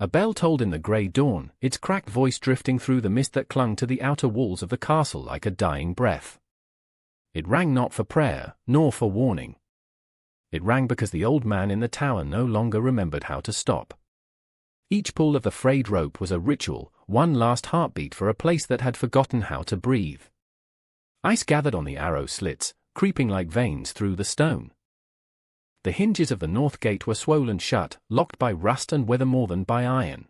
A bell tolled in the grey dawn, its cracked voice drifting through the mist that clung to the outer walls of the castle like a dying breath. It rang not for prayer, nor for warning. It rang because the old man in the tower no longer remembered how to stop. Each pull of the frayed rope was a ritual, one last heartbeat for a place that had forgotten how to breathe. Ice gathered on the arrow slits, creeping like veins through the stone. The hinges of the north gate were swollen shut, locked by rust and weather more than by iron.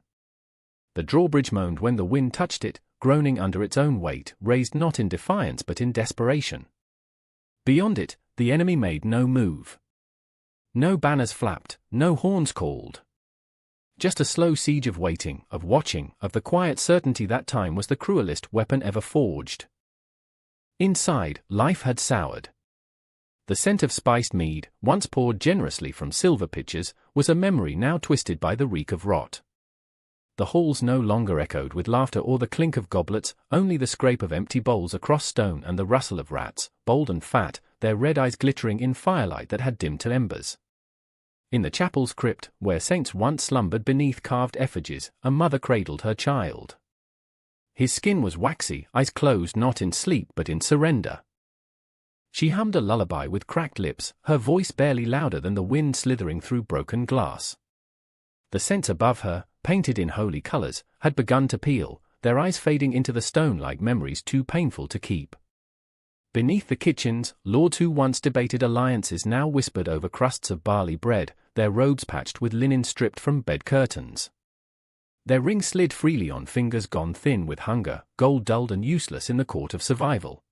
The drawbridge moaned when the wind touched it, groaning under its own weight, raised not in defiance but in desperation. Beyond it, the enemy made no move. No banners flapped, no horns called. Just a slow siege of waiting, of watching, of the quiet certainty that time was the cruelest weapon ever forged. Inside, life had soured. The scent of spiced mead, once poured generously from silver pitchers, was a memory now twisted by the reek of rot. The halls no longer echoed with laughter or the clink of goblets, only the scrape of empty bowls across stone and the rustle of rats, bold and fat, their red eyes glittering in firelight that had dimmed to embers. In the chapel's crypt, where saints once slumbered beneath carved effigies, a mother cradled her child. His skin was waxy, eyes closed not in sleep but in surrender. She hummed a lullaby with cracked lips, her voice barely louder than the wind slithering through broken glass. The scents above her, painted in holy colors, had begun to peel, their eyes fading into the stone like memories too painful to keep. Beneath the kitchens, lords who once debated alliances now whispered over crusts of barley bread, their robes patched with linen stripped from bed curtains. Their rings slid freely on fingers gone thin with hunger, gold dulled and useless in the court of survival.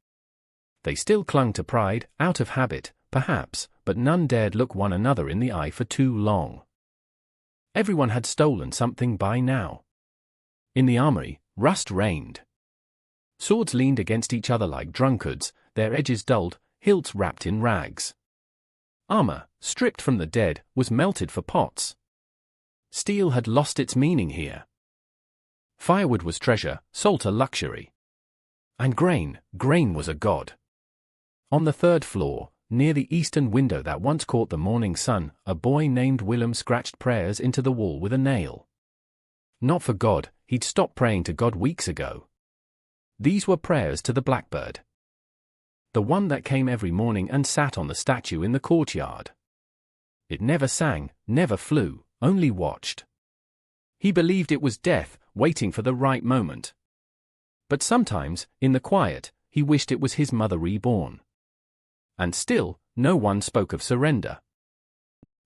They still clung to pride, out of habit, perhaps, but none dared look one another in the eye for too long. Everyone had stolen something by now. In the armory, rust reigned. Swords leaned against each other like drunkards, their edges dulled, hilts wrapped in rags. Armor, stripped from the dead, was melted for pots. Steel had lost its meaning here. Firewood was treasure, salt a luxury. And grain was a god. On the third floor, near the eastern window that once caught the morning sun, a boy named Willem scratched prayers into the wall with a nail. Not for God, he'd stopped praying to God weeks ago. These were prayers to the blackbird. The one that came every morning and sat on the statue in the courtyard. It never sang, never flew, only watched. He believed it was death, waiting for the right moment. But sometimes, in the quiet, he wished it was his mother reborn. And still, no one spoke of surrender.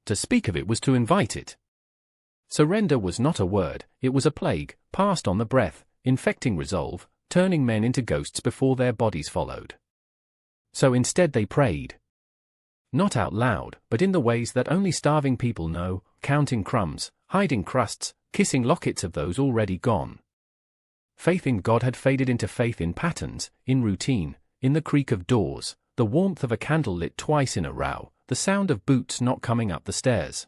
To speak of it was to invite it. Surrender was not a word, it was a plague, passed on the breath, infecting resolve, turning men into ghosts before their bodies followed. So instead they prayed. Not out loud, but in the ways that only starving people know, counting crumbs, hiding crusts, kissing lockets of those already gone. Faith in God had faded into faith in patterns, in routine, in the creak of doors, the warmth of a candle lit twice in a row, the sound of boots not coming up the stairs.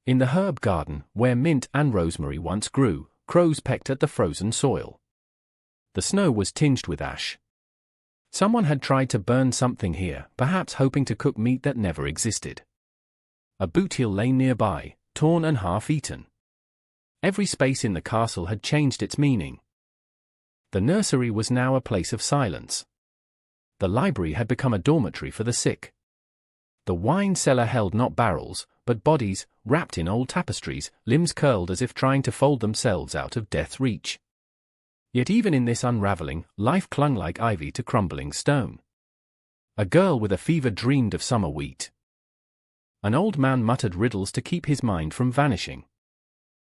In the herb garden, where mint and rosemary once grew, crows pecked at the frozen soil. The snow was tinged with ash. Someone had tried to burn something here, perhaps hoping to cook meat that never existed. A boot heel lay nearby, torn and half-eaten. Every space in the castle had changed its meaning. The nursery was now a place of silence. The library had become a dormitory for the sick. The wine cellar held not barrels, but bodies, wrapped in old tapestries, limbs curled as if trying to fold themselves out of death's reach. Yet even in this unraveling, life clung like ivy to crumbling stone. A girl with a fever dreamed of summer wheat. An old man muttered riddles to keep his mind from vanishing.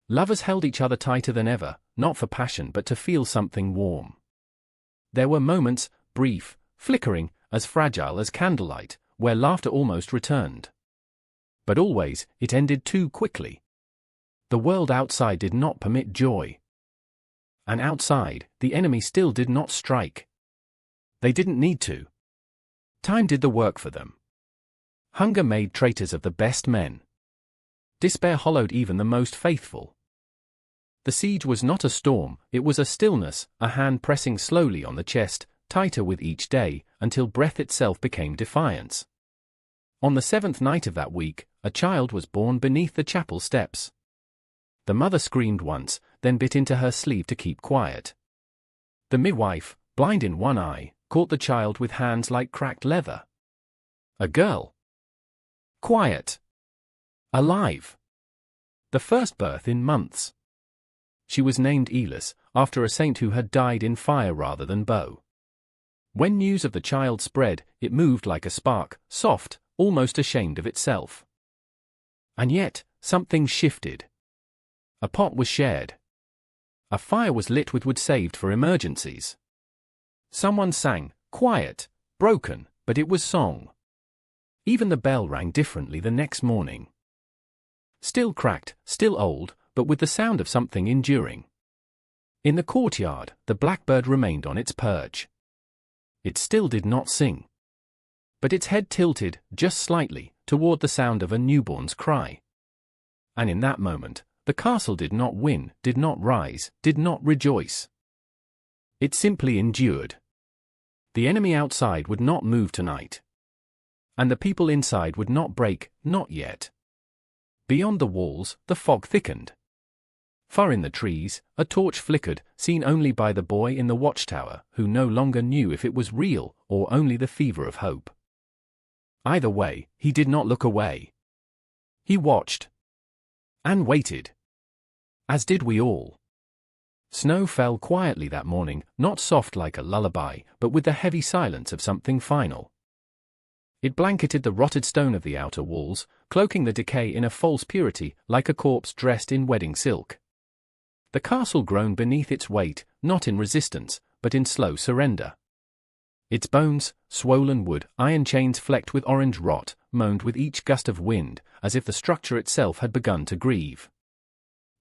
Lovers held each other tighter than ever, not for passion but to feel something warm. There were moments, brief, flickering, as fragile as candlelight, where laughter almost returned. But always, it ended too quickly. The world outside did not permit joy. And outside, the enemy still did not strike. They didn't need to. Time did the work for them. Hunger made traitors of the best men. Despair hollowed even the most faithful. The siege was not a storm, it was a stillness, a hand pressing slowly on the chest, tighter with each day, until breath itself became defiance. On the 7th night of that week, a child was born beneath the chapel steps. The mother screamed once, then bit into her sleeve to keep quiet. The midwife, blind in one eye, caught the child with hands like cracked leather. A girl. Quiet. Alive. The first birth in months. She was named Elis, after a saint who had died in fire rather than bow. When news of the child spread, it moved like a spark, soft, almost ashamed of itself. And yet, something shifted. A pot was shared. A fire was lit with wood saved for emergencies. Someone sang, quiet, broken, but it was song. Even the bell rang differently the next morning. Still cracked, still old, but with the sound of something enduring. In the courtyard, the blackbird remained on its perch. It still did not sing. But its head tilted, just slightly, toward the sound of a newborn's cry. And in that moment, the castle did not win, did not rise, did not rejoice. It simply endured. The enemy outside would not move tonight. And the people inside would not break, not yet. Beyond the walls, the fog thickened. Far in the trees, a torch flickered, seen only by the boy in the watchtower, who no longer knew if it was real or only the fever of hope. Either way, he did not look away. He watched. And waited. As did we all. Snow fell quietly that morning, not soft like a lullaby, but with the heavy silence of something final. It blanketed the rotted stone of the outer walls, cloaking the decay in a false purity, like a corpse dressed in wedding silk. The castle groaned beneath its weight, not in resistance, but in slow surrender. Its bones, swollen wood, iron chains flecked with orange rot, moaned with each gust of wind, as if the structure itself had begun to grieve.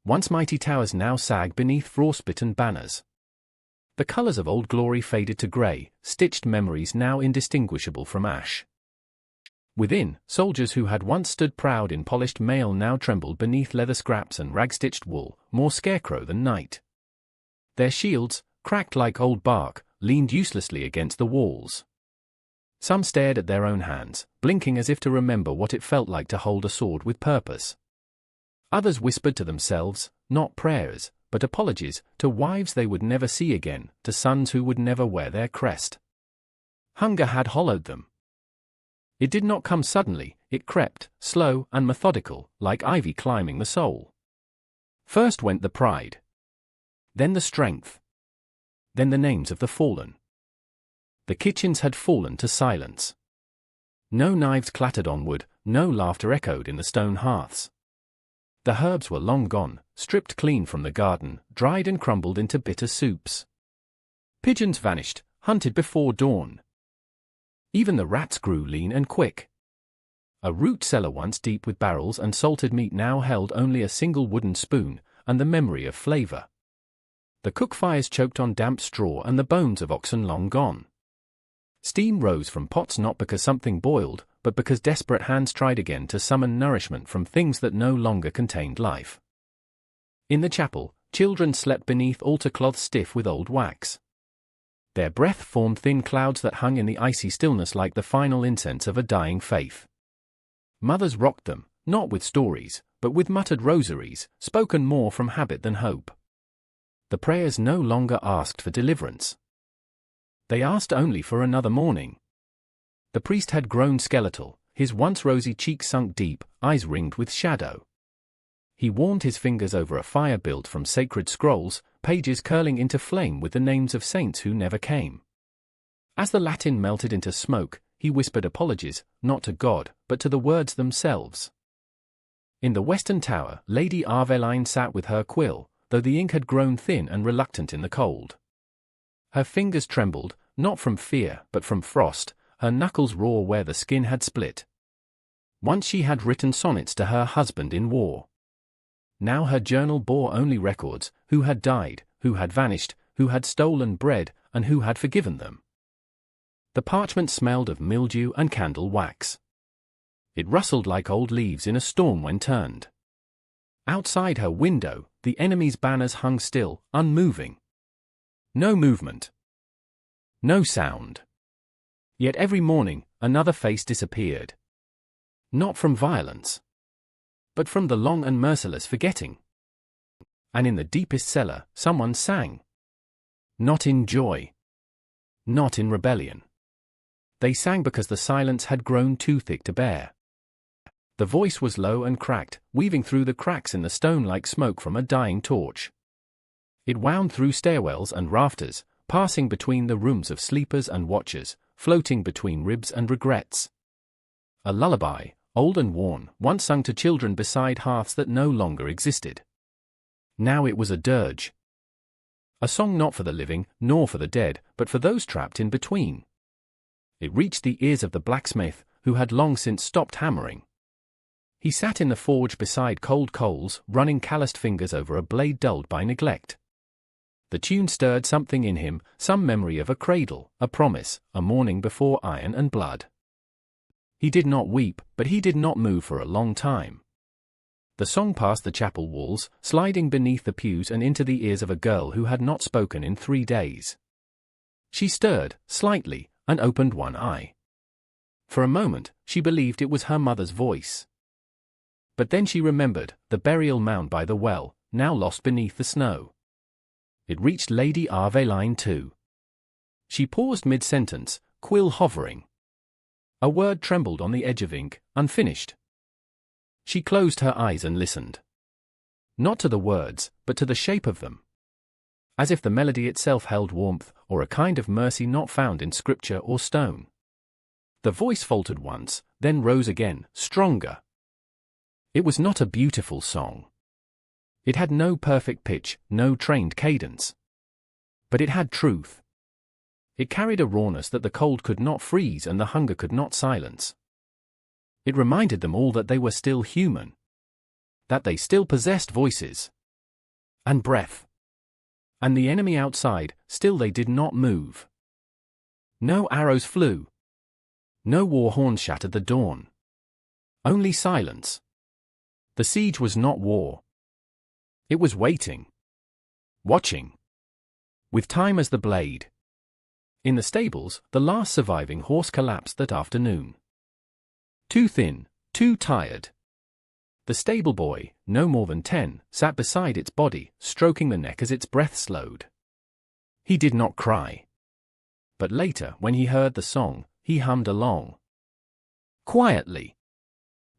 Once mighty towers now sagged beneath frostbitten banners. The colors of old glory faded to gray, stitched memories now indistinguishable from ash. Within, soldiers who had once stood proud in polished mail now trembled beneath leather scraps and rag-stitched wool, more scarecrow than night. Their shields, cracked like old bark, leaned uselessly against the walls. Some stared at their own hands, blinking as if to remember what it felt like to hold a sword with purpose. Others whispered to themselves, not prayers, but apologies, to wives they would never see again, to sons who would never wear their crest. Hunger had hollowed them. It did not come suddenly, it crept, slow and methodical, like ivy climbing the soul. First went the pride. Then the strength. Then the names of the fallen. The kitchens had fallen to silence. No knives clattered on wood, no laughter echoed in the stone hearths. The herbs were long gone, stripped clean from the garden, dried and crumbled into bitter soups. Pigeons vanished, hunted before dawn. Even the rats grew lean and quick. A root cellar once deep with barrels and salted meat now held only a single wooden spoon, and the memory of flavor. The cook fires choked on damp straw and the bones of oxen long gone. Steam rose from pots not because something boiled, but because desperate hands tried again to summon nourishment from things that no longer contained life. In the chapel, children slept beneath altar cloths stiff with old wax. Their breath formed thin clouds that hung in the icy stillness like the final incense of a dying faith. Mothers rocked them, not with stories, but with muttered rosaries, spoken more from habit than hope. The prayers no longer asked for deliverance. They asked only for another morning. The priest had grown skeletal, his once rosy cheeks sunk deep, eyes ringed with shadow. He warmed his fingers over a fire built from sacred scrolls, pages curling into flame with the names of saints who never came. As the Latin melted into smoke, he whispered apologies, not to God, but to the words themselves. In the western tower, Lady Aveline sat with her quill, though the ink had grown thin and reluctant in the cold. Her fingers trembled, not from fear, but from frost, her knuckles raw where the skin had split. Once she had written sonnets to her husband in war. Now her journal bore only records, who had died, who had vanished, who had stolen bread, and who had forgiven them. The parchment smelled of mildew and candle wax. It rustled like old leaves in a storm when turned. Outside her window, the enemy's banners hung still, unmoving. No movement. No sound. Yet every morning, another face disappeared. Not from violence, but from the long and merciless forgetting. And in the deepest cellar, someone sang. Not in joy. Not in rebellion. They sang because the silence had grown too thick to bear. The voice was low and cracked, weaving through the cracks in the stone like smoke from a dying torch. It wound through stairwells and rafters, passing between the rooms of sleepers and watchers, floating between ribs and regrets. A lullaby, old and worn, once sung to children beside hearths that no longer existed. Now it was a dirge. A song not for the living, nor for the dead, but for those trapped in between. It reached the ears of the blacksmith, who had long since stopped hammering. He sat in the forge beside cold coals, running calloused fingers over a blade dulled by neglect. The tune stirred something in him, some memory of a cradle, a promise, a morning before iron and blood. He did not weep, but he did not move for a long time. The song passed the chapel walls, sliding beneath the pews and into the ears of a girl who had not spoken in 3 days. She stirred, slightly, and opened one eye. For a moment, she believed it was her mother's voice. But then she remembered the burial mound by the well, now lost beneath the snow. It reached Lady Arveline too. She paused mid-sentence, quill hovering. A word trembled on the edge of ink, unfinished. She closed her eyes and listened. Not to the words, but to the shape of them. As if the melody itself held warmth, or a kind of mercy not found in scripture or stone. The voice faltered once, then rose again, stronger. It was not a beautiful song. It had no perfect pitch, no trained cadence. But it had truth. It carried a rawness that the cold could not freeze and the hunger could not silence. It reminded them all that they were still human. That they still possessed voices. And breath. And the enemy outside, still they did not move. No arrows flew. No war horn shattered the dawn. Only silence. The siege was not war. It was waiting. Watching. With time as the blade. In the stables, the last surviving horse collapsed that afternoon. Too thin, too tired. The stable boy, no more than 10, sat beside its body, stroking the neck as its breath slowed. He did not cry. But later, when he heard the song, he hummed along. Quietly.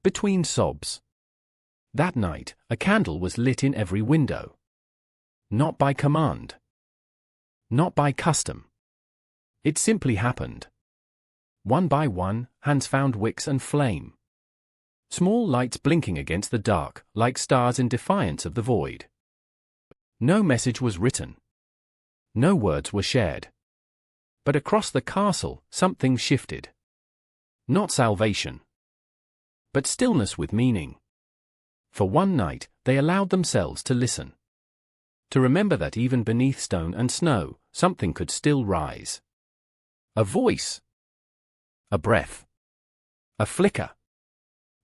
Between sobs. That night, a candle was lit in every window. Not by command. Not by custom. It simply happened. One by one, hands found wicks and flame. Small lights blinking against the dark, like stars in defiance of the void. No message was written. No words were shared. But across the castle, something shifted. Not salvation. But stillness with meaning. For one night, they allowed themselves to listen. To remember that even beneath stone and snow, something could still rise. A voice. A breath. A flicker.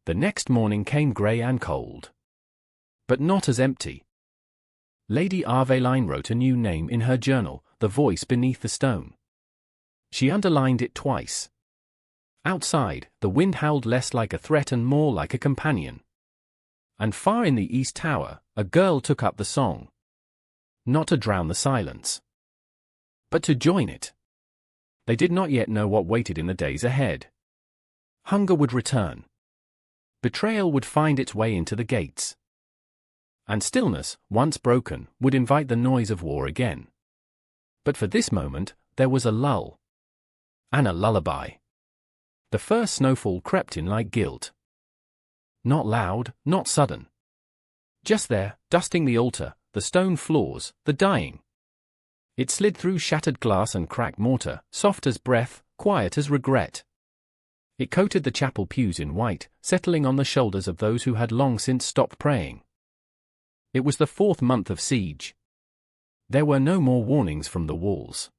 The next morning came grey and cold. But not as empty. Lady Arveline wrote a new name in her journal, the voice beneath the stone. She underlined it twice. Outside, the wind howled less like a threat and more like a companion. And far in the east tower, a girl took up the song. Not to drown the silence, but to join it. They did not yet know what waited in the days ahead. Hunger would return. Betrayal would find its way into the gates. And stillness, once broken, would invite the noise of war again. But for this moment, there was a lull. And a lullaby. The first snowfall crept in like guilt. Not loud, not sudden. Just there, dusting the altar, the stone floors, the dying. It slid through shattered glass and cracked mortar, soft as breath, quiet as regret. It coated the chapel pews in white, settling on the shoulders of those who had long since stopped praying. It was the 4th month of siege. There were no more warnings from the walls.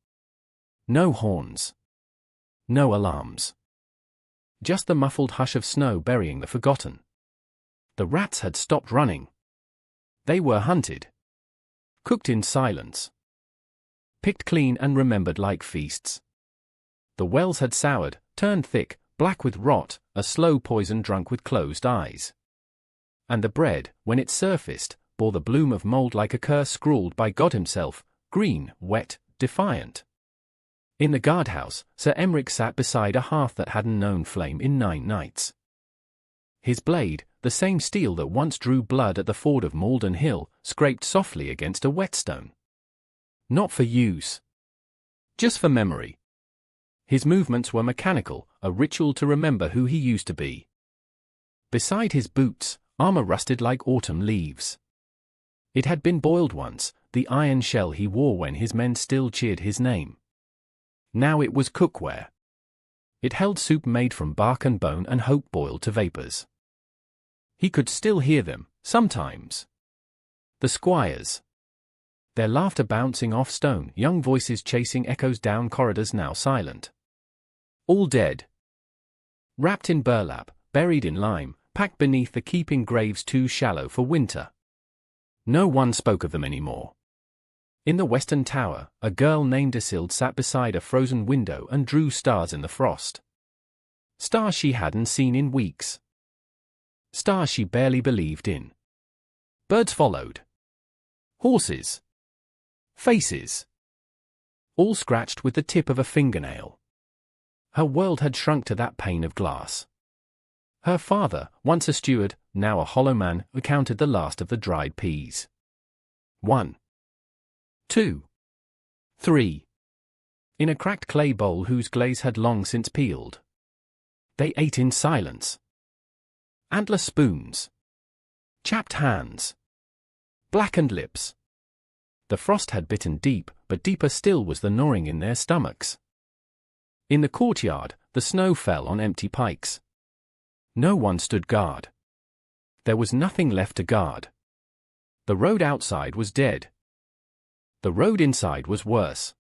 No horns. No alarms. Just the muffled hush of snow burying the forgotten. The rats had stopped running. They were hunted. Cooked in silence. Picked clean and remembered like feasts. The wells had soured, turned thick, black with rot, a slow poison drunk with closed eyes. And the bread, when it surfaced, bore the bloom of mold like a curse scrawled by God himself, green, wet, defiant. In the guardhouse, Sir Emeric sat beside a hearth that hadn't known flame in 9 nights. His blade, the same steel that once drew blood at the ford of Malden Hill, scraped softly against a whetstone. Not for use. Just for memory. His movements were mechanical, a ritual to remember who he used to be. Beside his boots, armor rusted like autumn leaves. It had been boiled once, the iron shell he wore when his men still cheered his name. Now it was cookware. It held soup made from bark and bone and hope boiled to vapors. He could still hear them, sometimes. The squires. Their laughter bouncing off stone, young voices chasing echoes down corridors now silent. All dead. Wrapped in burlap, buried in lime, packed beneath the keeping graves too shallow for winter. No one spoke of them anymore. In the western tower, a girl named Isilde sat beside a frozen window and drew stars in the frost. Stars she hadn't seen in weeks. Stars she barely believed in. Birds followed. Horses. Faces. All scratched with the tip of a fingernail. Her world had shrunk to that pane of glass. Her father, once a steward, now a hollow man, counted the last of the dried peas. 1. 2. 3. In a cracked clay bowl whose glaze had long since peeled. They ate in silence. Antler spoons. Chapped hands. Blackened lips. The frost had bitten deep, but deeper still was the gnawing in their stomachs. In the courtyard, the snow fell on empty pikes. No one stood guard. There was nothing left to guard. The road outside was dead. The road inside was worse.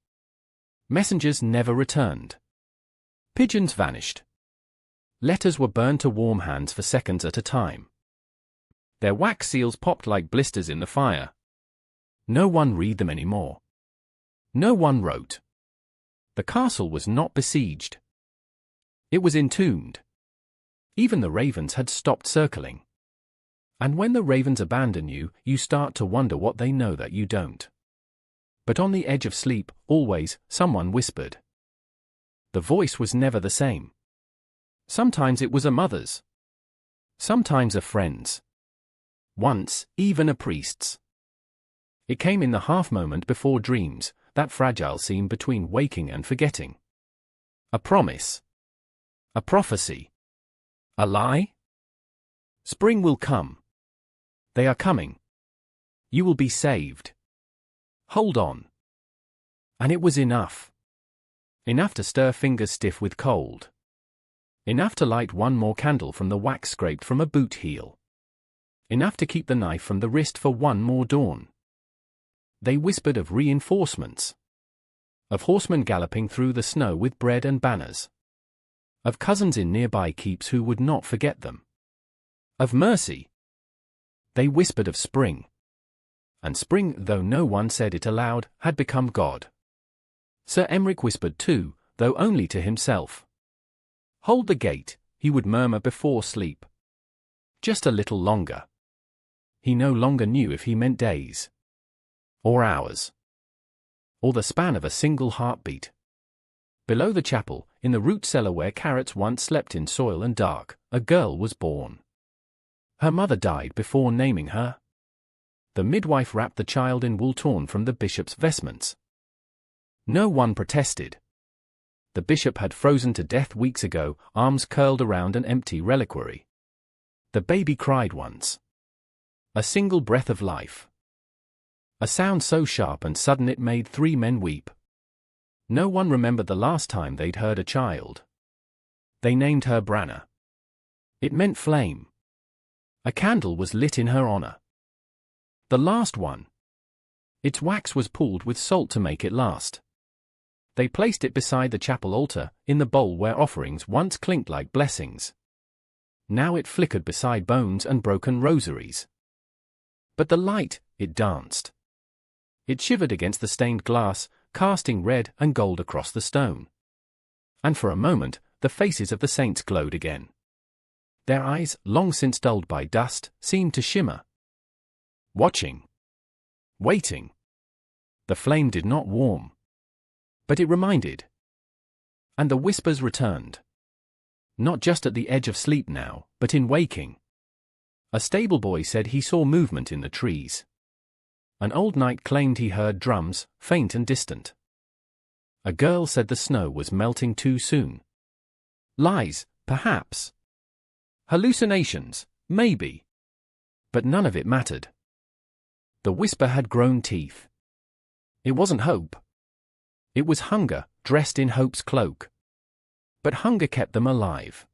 Messengers never returned. Pigeons vanished. Letters were burned to warm hands for seconds at a time. Their wax seals popped like blisters in the fire. No one read them anymore. No one wrote. The castle was not besieged. It was entombed. Even the ravens had stopped circling. And when the ravens abandon you, you start to wonder what they know that you don't. But on the edge of sleep, always, someone whispered. The voice was never the same. Sometimes it was a mother's. Sometimes a friend's. Once, even a priest's. It came in the half-moment before dreams, that fragile seam between waking and forgetting. A promise. A prophecy. A lie? Spring will come. They are coming. You will be saved. Hold on. And it was enough. Enough to stir fingers stiff with cold. Enough to light one more candle from the wax scraped from a boot heel. Enough to keep the knife from the wrist for one more dawn. They whispered of reinforcements. Of horsemen galloping through the snow with bread and banners. Of cousins in nearby keeps who would not forget them. Of mercy. They whispered of spring. And spring, though no one said it aloud, had become God. Sir Emeric whispered too, though only to himself. Hold the gate, he would murmur before sleep. Just a little longer. He no longer knew if he meant days. Or hours. Or the span of a single heartbeat. Below the chapel, in the root cellar where carrots once slept in soil and dark, a girl was born. Her mother died before naming her. The midwife wrapped the child in wool torn from the bishop's vestments. No one protested. The bishop had frozen to death weeks ago, arms curled around an empty reliquary. The baby cried once. A single breath of life. A sound so sharp and sudden it made 3 men weep. No one remembered the last time they'd heard a child. They named her Branna. It meant flame. A candle was lit in her honor. The last one. Its wax was pooled with salt to make it last. They placed it beside the chapel altar, in the bowl where offerings once clinked like blessings. Now it flickered beside bones and broken rosaries. But the light, it danced. It shivered against the stained glass, casting red and gold across the stone. And for a moment, the faces of the saints glowed again. Their eyes, long since dulled by dust, seemed to shimmer. watching, waiting. The flame did not warm, but it reminded. And the whispers returned. Not just at the edge of sleep now, but in waking. A stable boy said he saw movement in the trees. An old knight claimed he heard drums, faint and distant. A girl said the snow was melting too soon. Lies, perhaps. Hallucinations, maybe. But none of it mattered. The whisper had grown teeth. It wasn't hope. It was hunger, dressed in hope's cloak. But hunger kept them alive.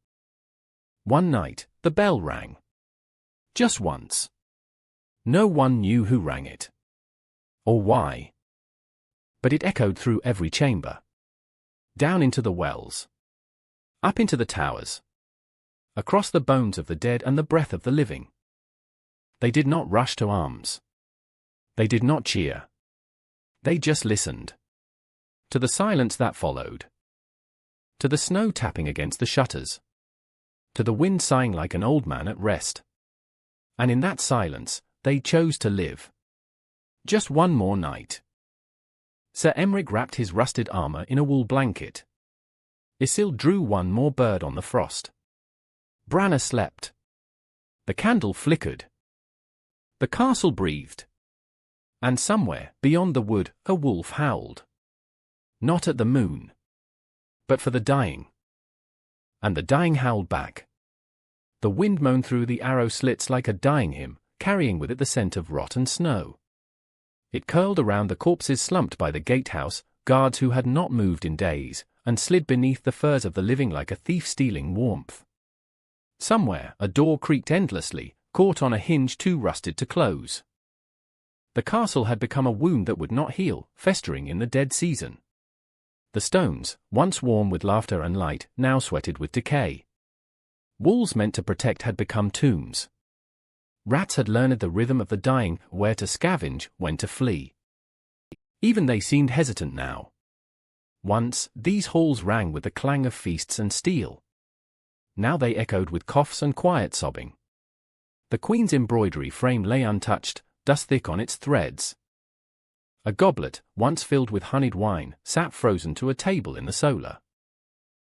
One night, the bell rang. Just once. No one knew who rang it. Or why. But it echoed through every chamber. Down into the wells. Up into the towers. Across the bones of the dead and the breath of the living. They did not rush to arms. They did not cheer. They just listened. To the silence that followed. To the snow tapping against the shutters. To the wind sighing like an old man at rest. And in that silence, they chose to live. Just one more night. Sir Emric wrapped his rusted armor in a wool blanket. Isil drew one more bird on the frost. Branna slept. The candle flickered. The castle breathed. And somewhere, beyond the wood, a wolf howled. Not at the moon. But for the dying. And the dying howled back. The wind moaned through the arrow slits like a dying hymn, carrying with it the scent of rot and snow. It curled around the corpses slumped by the gatehouse, guards who had not moved in days, and slid beneath the furs of the living like a thief stealing warmth. Somewhere, a door creaked endlessly, caught on a hinge too rusted to close. The castle had become a wound that would not heal, festering in the dead season. The stones, once warm with laughter and light, now sweated with decay. Walls meant to protect had become tombs. Rats had learned the rhythm of the dying, where to scavenge, when to flee. Even they seemed hesitant now. Once, these halls rang with the clang of feasts and steel. Now they echoed with coughs and quiet sobbing. The queen's embroidery frame lay untouched, dust thick on its threads. A goblet, once filled with honeyed wine, sat frozen to a table in the solar.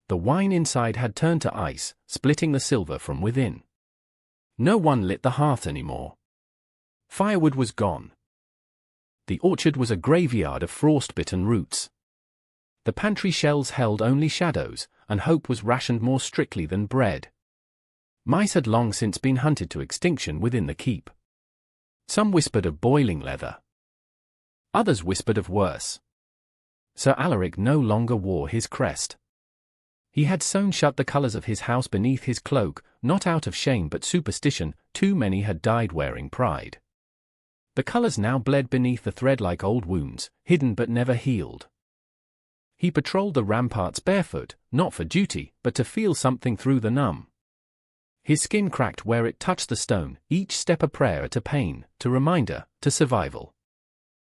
The wine inside had turned to ice, splitting the silver from within. No one lit the hearth anymore. Firewood was gone. The orchard was a graveyard of frost-bitten roots. The pantry shelves held only shadows, and hope was rationed more strictly than bread. Mice had long since been hunted to extinction within the keep. Some whispered of boiling leather. Others whispered of worse. Sir Alaric no longer wore his crest. He had sewn shut the colours of his house beneath his cloak, not out of shame but superstition. Too many had died wearing pride. The colours now bled beneath the thread like old wounds, hidden but never healed. He patrolled the ramparts barefoot, not for duty, but to feel something through the numb. His skin cracked where it touched the stone, each step a prayer to pain, to reminder, to survival.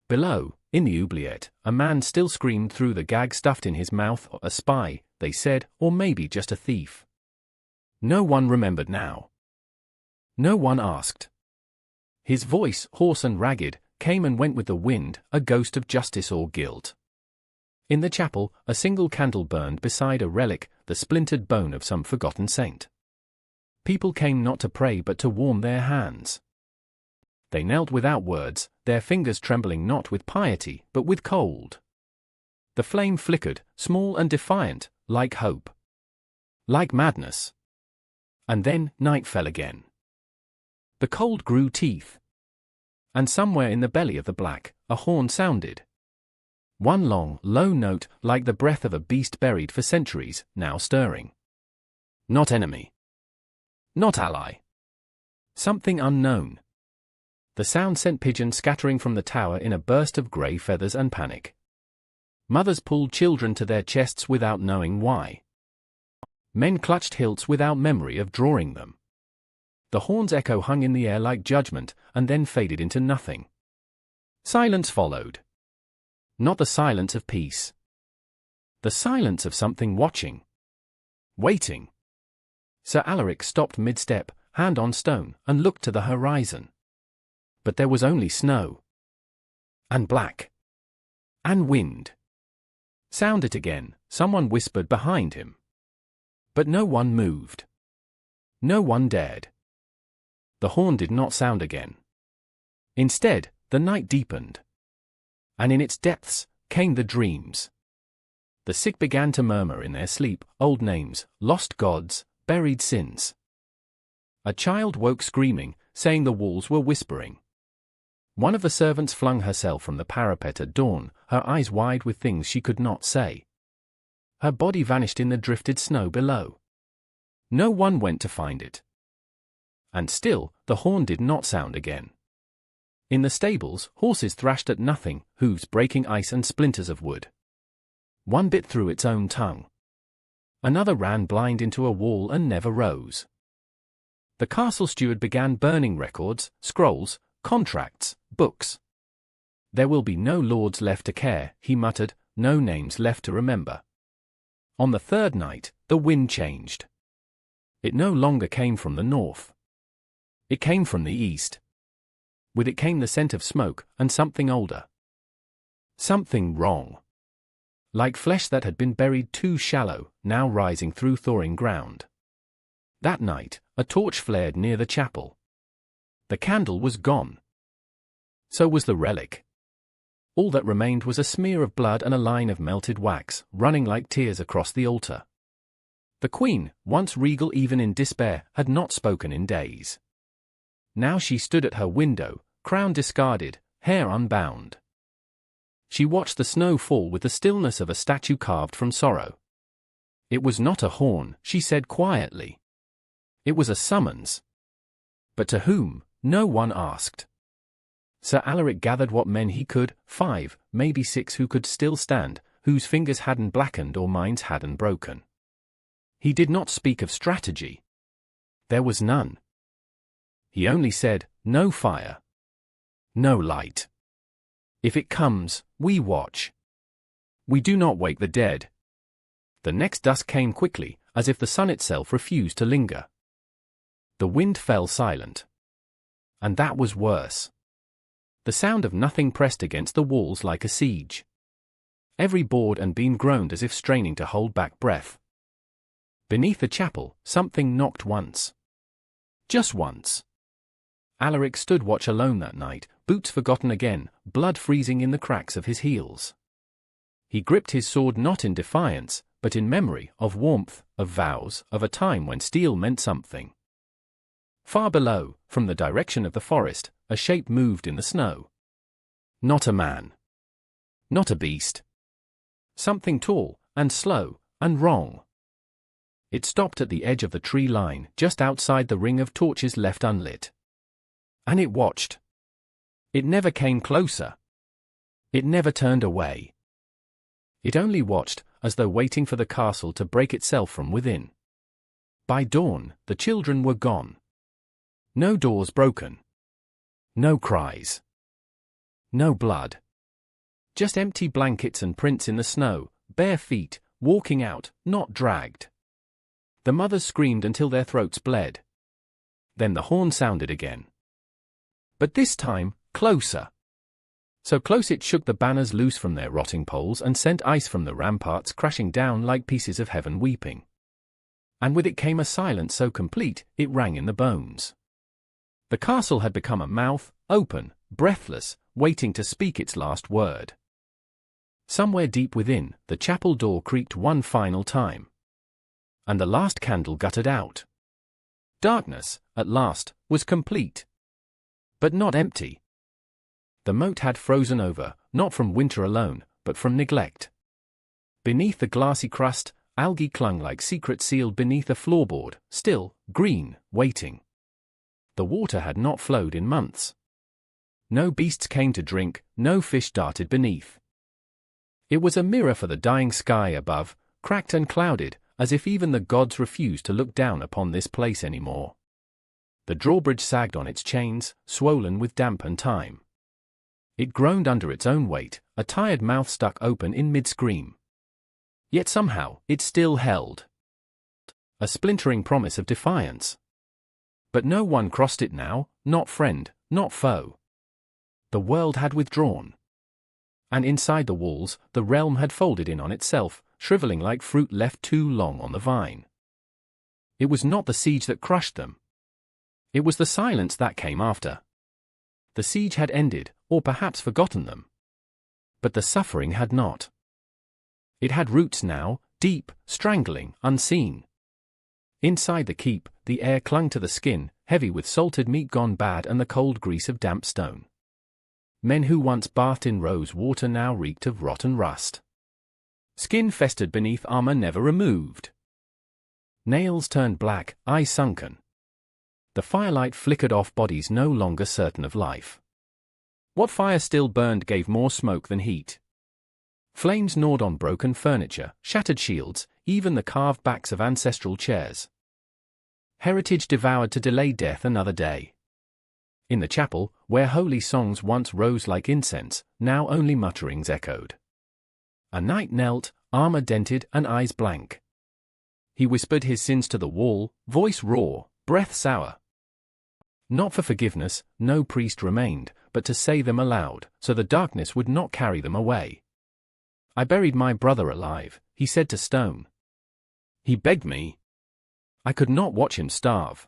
Below, in the oubliette, a man still screamed through the gag stuffed in his mouth. A spy, they said, or maybe just a thief. No one remembered now. No one asked. His voice, hoarse and ragged, came and went with the wind, a ghost of justice or guilt. In the chapel, a single candle burned beside a relic, the splintered bone of some forgotten saint. People came not to pray but to warm their hands. They knelt without words, their fingers trembling not with piety but with cold. The flame flickered, small and defiant, like hope. Like madness. And then, night fell again. The cold grew teeth. And somewhere in the belly of the black, a horn sounded. One long, low note, like the breath of a beast buried for centuries, now stirring. Not enemy. Not ally. Something unknown. The sound sent pigeons scattering from the tower in a burst of grey feathers and panic. Mothers pulled children to their chests without knowing why. Men clutched hilts without memory of drawing them. The horn's echo hung in the air like judgment, and then faded into nothing. Silence followed. Not the silence of peace. The silence of something watching. Waiting. Sir Alaric stopped mid-step, hand on stone, and looked to the horizon. But there was only snow. And black. And wind. "Sound it again," someone whispered behind him. But no one moved. No one dared. The horn did not sound again. Instead, the night deepened. And in its depths came the dreams. The sick began to murmur in their sleep, old names, lost gods, buried sins. A child woke screaming, saying the walls were whispering. One of the servants flung herself from the parapet at dawn, her eyes wide with things she could not say. Her body vanished in the drifted snow below. No one went to find it. And still, the horn did not sound again. In the stables, horses thrashed at nothing, hooves breaking ice and splinters of wood. One bit through its own tongue. Another ran blind into a wall and never rose. The castle steward began burning records, scrolls, contracts, books. "There will be no lords left to care," he muttered, "no names left to remember." On the third night, the wind changed. It no longer came from the north. It came from the east. With it came the scent of smoke and something older. Something wrong. Like flesh that had been buried too shallow, now rising through thawing ground. That night, a torch flared near the chapel. The candle was gone. So was the relic. All that remained was a smear of blood and a line of melted wax, running like tears across the altar. The queen, once regal even in despair, had not spoken in days. Now she stood at her window, crown discarded, hair unbound. She watched the snow fall with the stillness of a statue carved from sorrow. It was not a horn, she said quietly. It was a summons. But to whom? No one asked. Sir Alaric gathered what men he could, 5, maybe 6 who could still stand, whose fingers hadn't blackened or minds hadn't broken. He did not speak of strategy. There was none. He only said, "No fire. No light. If it comes, we watch. We do not wake the dead." The next dusk came quickly, as if the sun itself refused to linger. The wind fell silent. And that was worse. The sound of nothing pressed against the walls like a siege. Every board and beam groaned as if straining to hold back breath. Beneath the chapel, something knocked once. Just once. Alaric stood watch alone that night, boots forgotten again, blood freezing in the cracks of his heels. He gripped his sword not in defiance, but in memory of warmth, of vows, of a time when steel meant something. Far below, from the direction of the forest, a shape moved in the snow. Not a man. Not a beast. Something tall, and slow, and wrong. It stopped at the edge of the tree line, just outside the ring of torches left unlit. And it watched. It never came closer. It never turned away. It only watched, as though waiting for the castle to break itself from within. By dawn, the children were gone. No doors broken. No cries. No blood. Just empty blankets and prints in the snow, bare feet, walking out, not dragged. The mothers screamed until their throats bled. Then the horn sounded again. But this time, closer. So close it shook the banners loose from their rotting poles and sent ice from the ramparts crashing down like pieces of heaven weeping. And with it came a silence so complete, it rang in the bones. The castle had become a mouth, open, breathless, waiting to speak its last word. Somewhere deep within, the chapel door creaked one final time. And the last candle guttered out. Darkness, at last, was complete. But not empty. The moat had frozen over, not from winter alone, but from neglect. Beneath the glassy crust, algae clung like secrets sealed beneath a floorboard, still, green, waiting. The water had not flowed in months. No beasts came to drink, no fish darted beneath. It was a mirror for the dying sky above, cracked and clouded, as if even the gods refused to look down upon this place anymore. The drawbridge sagged on its chains, swollen with damp and time. It groaned under its own weight, a tired mouth stuck open in mid-scream. Yet somehow, it still held. A splintering promise of defiance. But no one crossed it now, not friend, not foe. The world had withdrawn. And inside the walls, the realm had folded in on itself, shriveling like fruit left too long on the vine. It was not the siege that crushed them. It was the silence that came after. The siege had ended, or perhaps forgotten them. But the suffering had not. It had roots now, deep, strangling, unseen. Inside the keep, the air clung to the skin, heavy with salted meat gone bad and the cold grease of damp stone. Men who once bathed in rose water now reeked of rotten rust. Skin festered beneath armor never removed. Nails turned black, eyes sunken. The firelight flickered off bodies no longer certain of life. What fire still burned gave more smoke than heat. Flames gnawed on broken furniture, shattered shields, even the carved backs of ancestral chairs. Heritage devoured to delay death another day. In the chapel, where holy songs once rose like incense, now only mutterings echoed. A knight knelt, armor dented and eyes blank. He whispered his sins to the wall, voice raw, breath sour. Not for forgiveness, no priest remained, but to say them aloud, so the darkness would not carry them away. I buried my brother alive, he said to stone. He begged me. I could not watch him starve.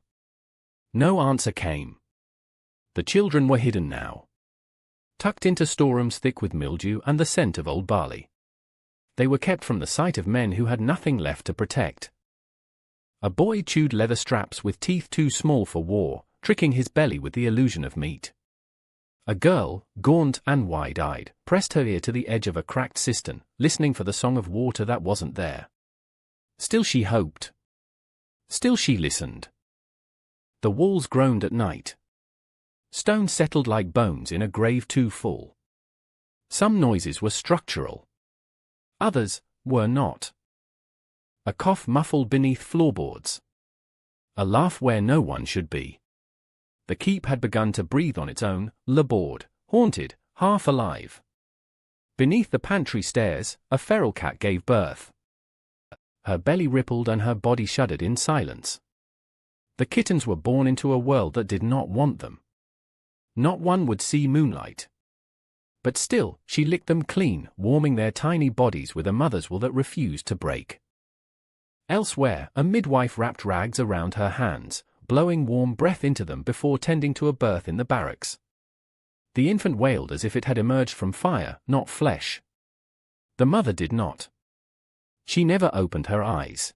No answer came. The children were hidden now, tucked into storerooms thick with mildew and the scent of old barley. They were kept from the sight of men who had nothing left to protect. A boy chewed leather straps with teeth too small for war, tricking his belly with the illusion of meat. A girl, gaunt and wide-eyed, pressed her ear to the edge of a cracked cistern, listening for the song of water that wasn't there. Still she hoped. Still she listened. The walls groaned at night. Stone settled like bones in a grave too full. Some noises were structural. Others were not. A cough muffled beneath floorboards. A laugh where no one should be. The keep had begun to breathe on its own, labored, haunted, half alive. Beneath the pantry stairs, a feral cat gave birth. Her belly rippled and her body shuddered in silence. The kittens were born into a world that did not want them. Not one would see moonlight. But still, she licked them clean, warming their tiny bodies with a mother's wool that refused to break. Elsewhere, a midwife wrapped rags around her hands, blowing warm breath into them before tending to a birth in the barracks. The infant wailed as if it had emerged from fire, not flesh. The mother did not. She never opened her eyes.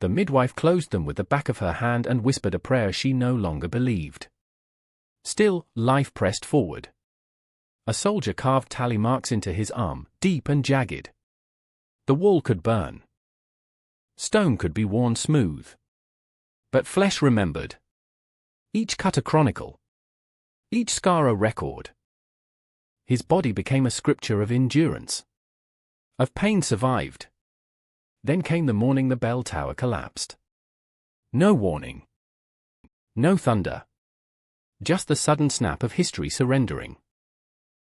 The midwife closed them with the back of her hand and whispered a prayer she no longer believed. Still, life pressed forward. A soldier carved tally marks into his arm, deep and jagged. The wall could burn. Stone could be worn smooth. But flesh remembered. Each cut a chronicle. Each scar a record. His body became a scripture of endurance. Of pain survived. Then came the morning the bell tower collapsed. No warning. No thunder. Just the sudden snap of history surrendering.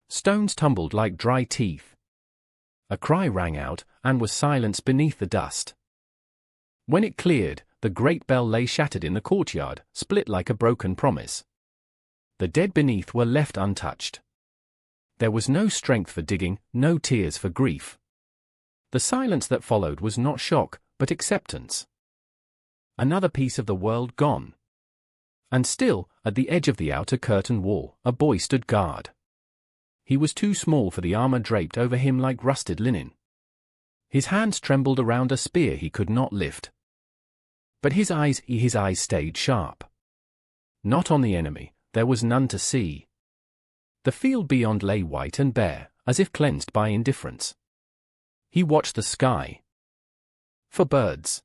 Stones tumbled like dry teeth. A cry rang out, and was silence beneath the dust. When it cleared, the great bell lay shattered in the courtyard, split like a broken promise. The dead beneath were left untouched. There was no strength for digging, no tears for grief. The silence that followed was not shock, but acceptance. Another piece of the world gone. And still, at the edge of the outer curtain wall, a boy stood guard. He was too small for the armor draped over him like rusted linen. His hands trembled around a spear he could not lift. But his eyes stayed sharp. Not on the enemy, there was none to see. The field beyond lay white and bare, as if cleansed by indifference. He watched the sky. For birds.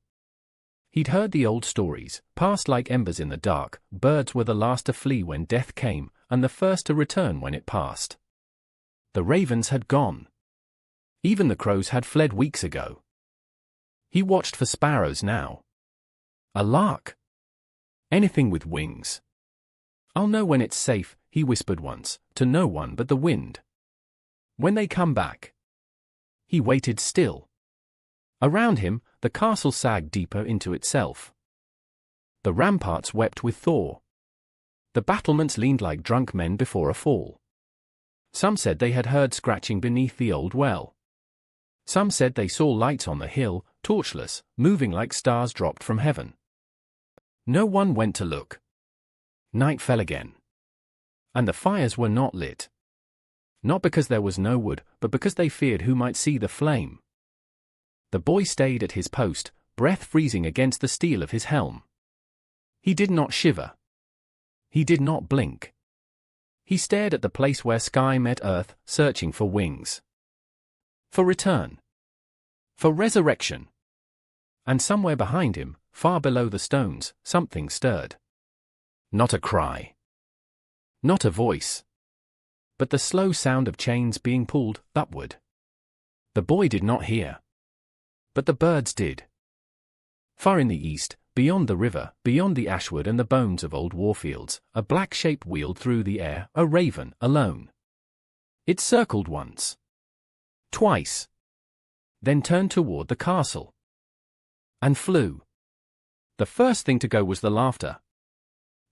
He'd heard the old stories, passed like embers in the dark. Birds were the last to flee when death came, and the first to return when it passed. The ravens had gone. Even the crows had fled weeks ago. He watched for sparrows now. A lark. Anything with wings. I'll know when it's safe, he whispered once, to no one but the wind. When they come back. He waited still. Around him, the castle sagged deeper into itself. The ramparts wept with thaw. The battlements leaned like drunk men before a fall. Some said they had heard scratching beneath the old well. Some said they saw lights on the hill, torchless, moving like stars dropped from heaven. No one went to look. Night fell again. And the fires were not lit. Not because there was no wood, but because they feared who might see the flame. The boy stayed at his post, breath freezing against the steel of his helm. He did not shiver. He did not blink. He stared at the place where sky met earth, searching for wings. For return. For resurrection. And somewhere behind him, far below the stones, something stirred. Not a cry. Not a voice. But the slow sound of chains being pulled upward. The boy did not hear. But the birds did. Far in the east, beyond the river, beyond the ashwood and the bones of old warfields, a black shape wheeled through the air, a raven, alone. It circled once. Twice. Then turned toward the castle. And flew. The first thing to go was the laughter.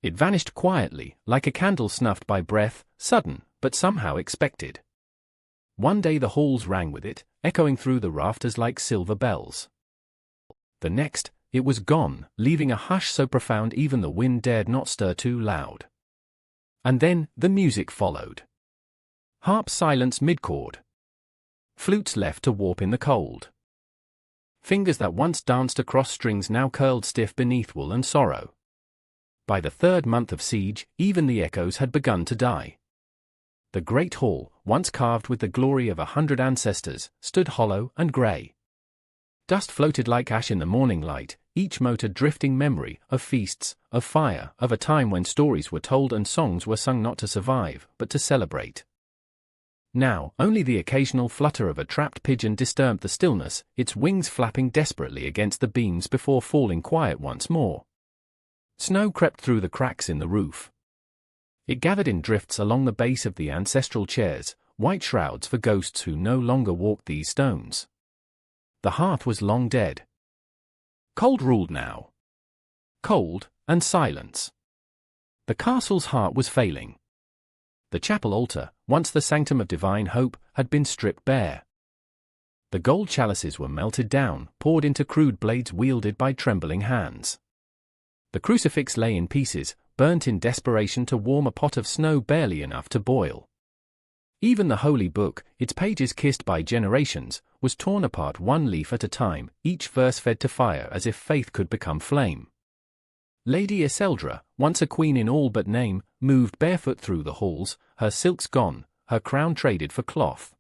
It vanished quietly, like a candle snuffed by breath, sudden, but somehow expected. One day the halls rang with it, echoing through the rafters like silver bells. The next, it was gone, leaving a hush so profound even the wind dared not stir too loud. And then, the music followed. Harps silence mid-chord. Flutes left to warp in the cold. Fingers that once danced across strings now curled stiff beneath wool and sorrow. By the third month of siege, even the echoes had begun to die. The great hall, once carved with the glory of 100 ancestors, stood hollow and grey. Dust floated like ash in the morning light, each mote a drifting memory of feasts, of fire, of a time when stories were told and songs were sung not to survive, but to celebrate. Now, only the occasional flutter of a trapped pigeon disturbed the stillness, its wings flapping desperately against the beams before falling quiet once more. Snow crept through the cracks in the roof. It gathered in drifts along the base of the ancestral chairs, white shrouds for ghosts who no longer walked these stones. The hearth was long dead. Cold ruled now. Cold, and silence. The castle's heart was failing. The chapel altar, once the sanctum of divine hope, had been stripped bare. The gold chalices were melted down, poured into crude blades wielded by trembling hands. The crucifix lay in pieces, burnt in desperation to warm a pot of snow barely enough to boil. Even the holy book, its pages kissed by generations, was torn apart one leaf at a time, each verse fed to fire as if faith could become flame. Lady Iseldra, once a queen in all but name, moved barefoot through the halls, her silks gone, her crown traded for cloth.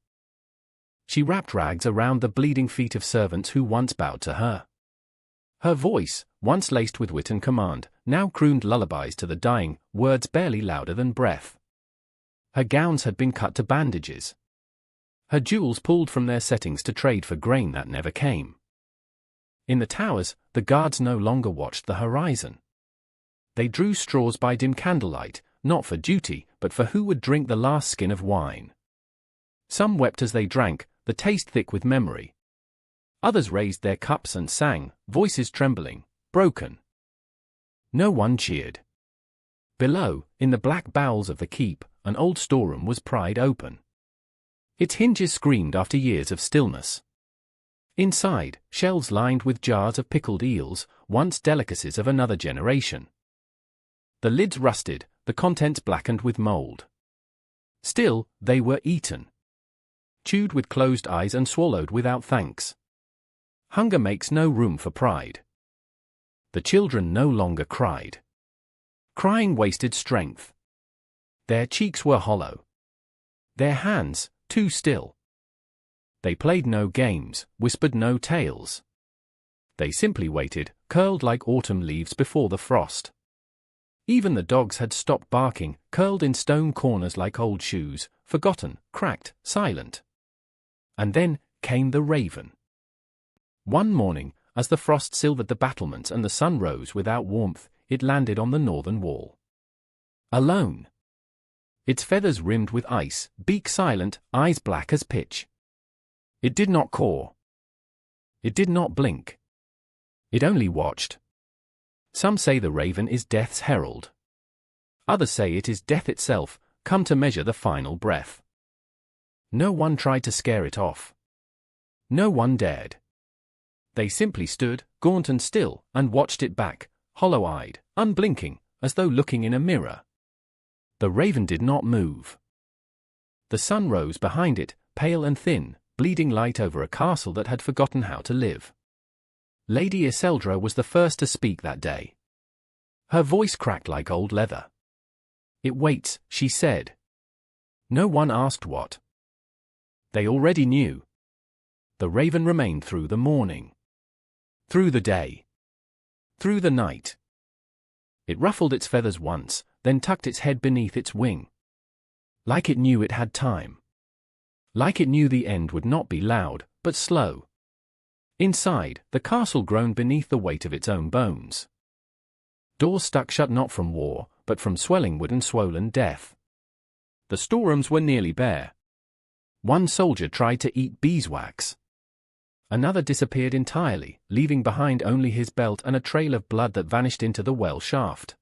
She wrapped rags around the bleeding feet of servants who once bowed to her. Her voice, once laced with wit and command, now crooned lullabies to the dying, words barely louder than breath. Her gowns had been cut to bandages. Her jewels pulled from their settings to trade for grain that never came. In the towers, the guards no longer watched the horizon. They drew straws by dim candlelight, not for duty, but for who would drink the last skin of wine. Some wept as they drank, the taste thick with memory. Others raised their cups and sang, voices trembling, broken. No one cheered. Below, in the black bowels of the keep, an old storeroom was pried open. Its hinges screamed after years of stillness. Inside, shelves lined with jars of pickled eels, once delicacies of another generation. The lids rusted, the contents blackened with mold. Still, they were eaten. Chewed with closed eyes and swallowed without thanks. Hunger makes no room for pride. The children no longer cried. Crying wasted strength. Their cheeks were hollow. Their hands, too still. They played no games, whispered no tales. They simply waited, curled like autumn leaves before the frost. Even the dogs had stopped barking, curled in stone corners like old shoes, forgotten, cracked, silent. And then came the raven. One morning, as the frost silvered the battlements and the sun rose without warmth, it landed on the northern wall. Alone. Its feathers rimmed with ice, beak silent, eyes black as pitch. It did not caw. It did not blink. It only watched. Some say the raven is death's herald. Others say it is death itself, come to measure the final breath. No one tried to scare it off. No one dared. They simply stood, gaunt and still, and watched it back, hollow-eyed, unblinking, as though looking in a mirror. The raven did not move. The sun rose behind it, pale and thin, bleeding light over a castle that had forgotten how to live. Lady Iseldra was the first to speak that day. Her voice cracked like old leather. "It waits," she said. No one asked what. They already knew. The raven remained through the morning. Through the day. Through the night. It ruffled its feathers once, then tucked its head beneath its wing. Like it knew it had time. Like it knew the end would not be loud, but slow. Inside, the castle groaned beneath the weight of its own bones. Doors stuck shut not from war, but from swelling wood and swollen death. The storerooms were nearly bare. One soldier tried to eat beeswax. Another disappeared entirely, leaving behind only his belt and a trail of blood that vanished into the well shaft.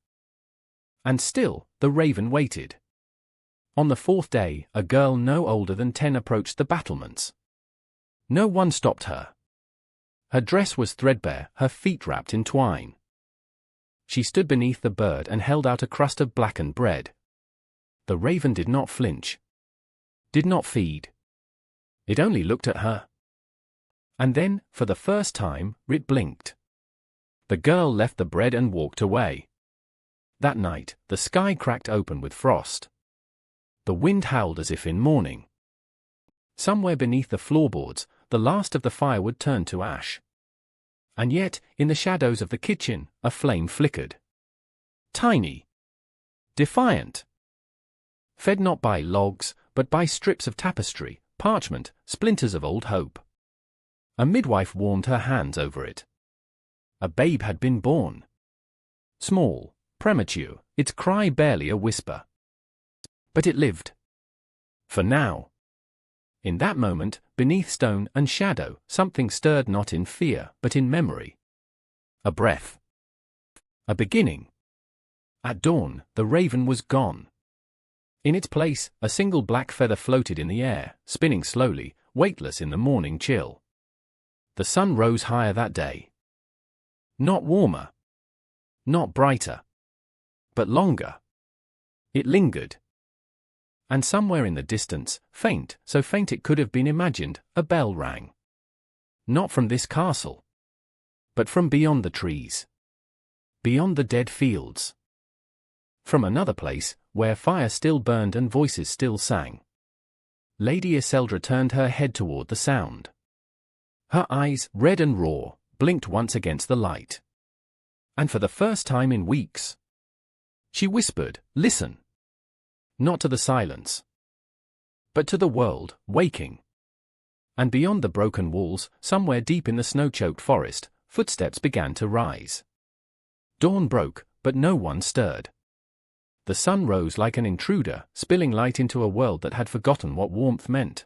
And still, the raven waited. On the fourth day, a girl no older than 10 approached the battlements. No one stopped her. Her dress was threadbare, her feet wrapped in twine. She stood beneath the bird and held out a crust of blackened bread. The raven did not flinch. Did not feed. It only looked at her. And then, for the first time, it blinked. The girl left the bread and walked away. That night, the sky cracked open with frost. The wind howled as if in mourning. Somewhere beneath the floorboards, the last of the firewood turned to ash. And yet, in the shadows of the kitchen, a flame flickered. Tiny. Defiant. Fed not by logs, but by strips of tapestry, parchment, splinters of old hope. A midwife warmed her hands over it. A babe had been born. Small, premature, its cry barely a whisper. But it lived. For now. In that moment, beneath stone and shadow, something stirred not in fear, but in memory. A breath. A beginning. At dawn, the raven was gone. In its place, a single black feather floated in the air, spinning slowly, weightless in the morning chill. The sun rose higher that day. Not warmer. Not brighter. But longer. It lingered. And somewhere in the distance, faint, so faint it could have been imagined, a bell rang. Not from this castle. But from beyond the trees. Beyond the dead fields. From another place, where fire still burned and voices still sang. Lady Iseldra turned her head toward the sound. Her eyes, red and raw, blinked once against the light. And for the first time in weeks, she whispered, "Listen." Not to the silence, but to the world, waking. And beyond the broken walls, somewhere deep in the snow-choked forest, footsteps began to rise. Dawn broke, but no one stirred. The sun rose like an intruder, spilling light into a world that had forgotten what warmth meant.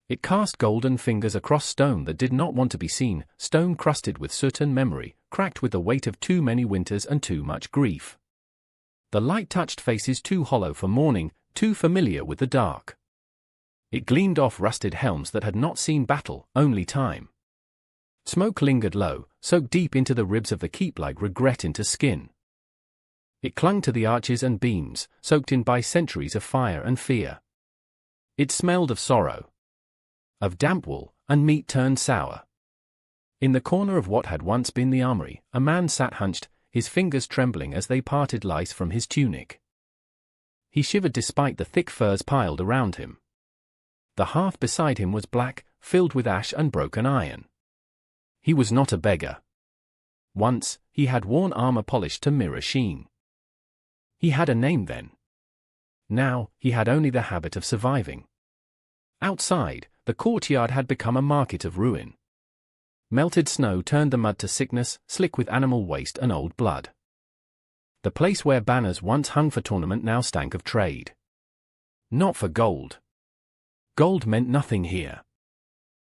It cast golden fingers across stone that did not want to be seen, stone crusted with soot and memory, cracked with the weight of too many winters and too much grief. The light touched faces too hollow for mourning, too familiar with the dark. It gleamed off rusted helms that had not seen battle, only time. Smoke lingered low, soaked deep into the ribs of the keep like regret into skin. It clung to the arches and beams, soaked in by centuries of fire and fear. It smelled of sorrow. Of damp wool, and meat turned sour. In the corner of what had once been the armory, a man sat hunched, his fingers trembling as they parted lice from his tunic. He shivered despite the thick furs piled around him. The hearth beside him was black, filled with ash and broken iron. He was not a beggar. Once, he had worn armor polished to mirror sheen. He had a name then. Now, he had only the habit of surviving. Outside, the courtyard had become a market of ruin. Melted snow turned the mud to sickness, slick with animal waste and old blood. The place where banners once hung for tournament now stank of trade. Not for gold. Gold meant nothing here.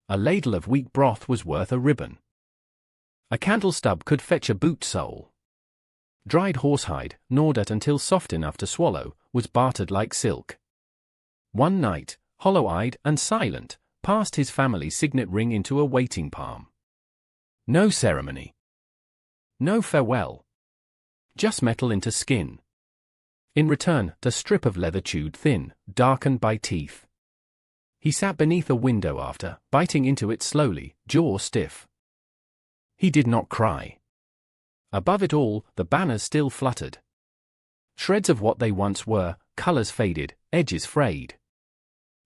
A ladle of weak broth was worth a ribbon. A candle stub could fetch a boot sole. Dried horsehide, gnawed at until soft enough to swallow, was bartered like silk. One night, hollow-eyed and silent, passed his family's signet ring into a waiting palm. No ceremony. No farewell. Just metal into skin. In return, the strip of leather chewed thin, darkened by teeth. He sat beneath a window after, biting into it slowly, jaw stiff. He did not cry. Above it all, the banners still fluttered. Shreds of what they once were, colors faded, edges frayed.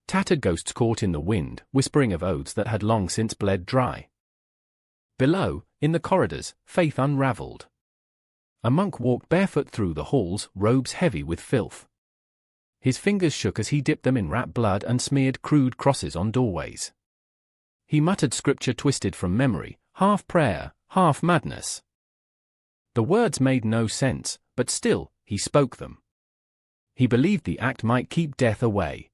Tattered ghosts caught in the wind, whispering of oaths that had long since bled dry. Below, in the corridors, faith unraveled. A monk walked barefoot through the halls, robes heavy with filth. His fingers shook as he dipped them in rat blood and smeared crude crosses on doorways. He muttered scripture twisted from memory, half prayer, half madness. The words made no sense, but still, he spoke them. He believed the act might keep death away.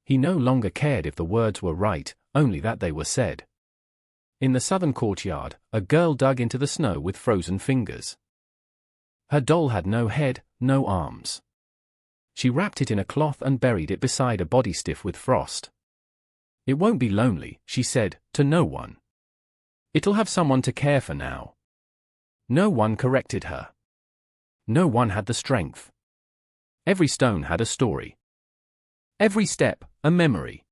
He no longer cared if the words were right, only that they were said. In the southern courtyard, a girl dug into the snow with frozen fingers. Her doll had no head, no arms. She wrapped it in a cloth and buried it beside a body stiff with frost. It won't be lonely, she said, to no one. It'll have someone to care for now. No one corrected her. No one had the strength. Every stone had a story. Every step, a memory.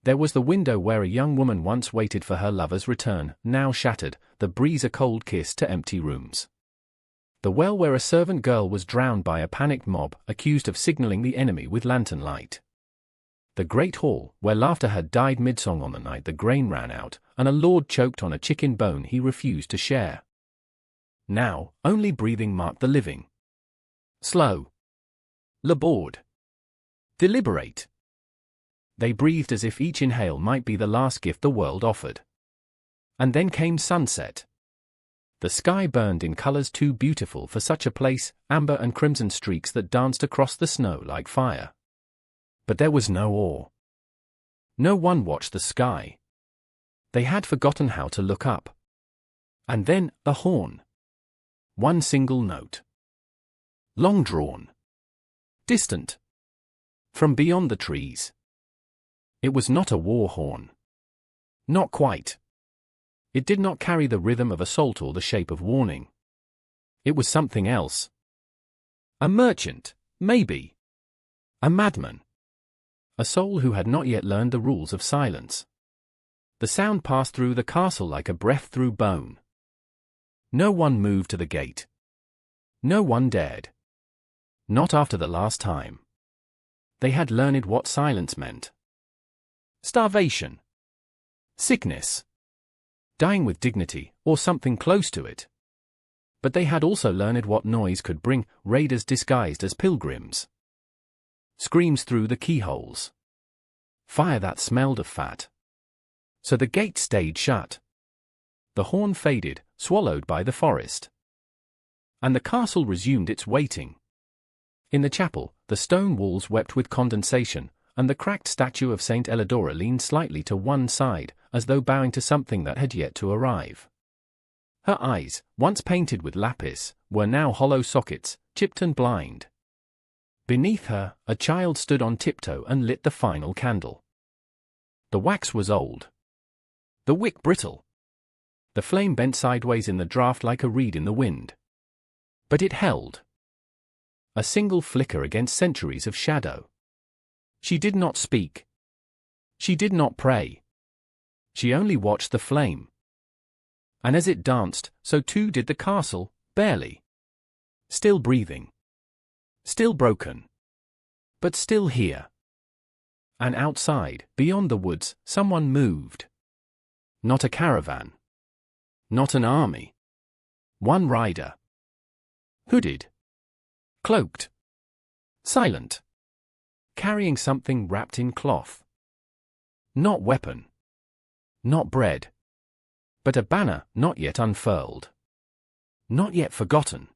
There was the window where a young woman once waited for her lover's return, now shattered, the breeze a cold kiss to empty rooms. The well where a servant girl was drowned by a panicked mob, accused of signaling the enemy with lantern light. The great hall, where laughter had died mid-song on the night the grain ran out, and a lord choked on a chicken bone he refused to share. Now, only breathing marked the living. Slow. Labored. Deliberate. They breathed as if each inhale might be the last gift the world offered. And then came sunset. The sky burned in colors too beautiful for such a place, amber and crimson streaks that danced across the snow like fire. But there was no awe. No one watched the sky. They had forgotten how to look up. And then, a horn. One single note. Long drawn. Distant. From beyond the trees. It was not a war horn. Not quite. It did not carry the rhythm of assault or the shape of warning. It was something else. A merchant, maybe. A madman. A soul who had not yet learned the rules of silence. The sound passed through the castle like a breath through bone. No one moved to the gate. No one dared. Not after the last time. They had learned what silence meant. Starvation. Sickness. Dying with dignity, or something close to it. But they had also learned what noise could bring, raiders disguised as pilgrims. Screams through the keyholes. Fire that smelled of fat. So the gate stayed shut. The horn faded, swallowed by the forest. And the castle resumed its waiting. In the chapel, the stone walls wept with condensation, and the cracked statue of Saint Elidora leaned slightly to one side, as though bowing to something that had yet to arrive. Her eyes, once painted with lapis, were now hollow sockets, chipped and blind. Beneath her, a child stood on tiptoe and lit the final candle. The wax was old. The wick brittle. The flame bent sideways in the draught like a reed in the wind. But it held. A single flicker against centuries of shadow. She did not speak. She did not pray. She only watched the flame. And as it danced, so too did the castle, barely. Still breathing. Still broken. But still here. And outside, beyond the woods, someone moved. Not a caravan. Not an army. One rider. Hooded. Cloaked. Silent. Carrying something wrapped in cloth. Not weapon. Not bread. But a banner not yet unfurled. Not yet forgotten.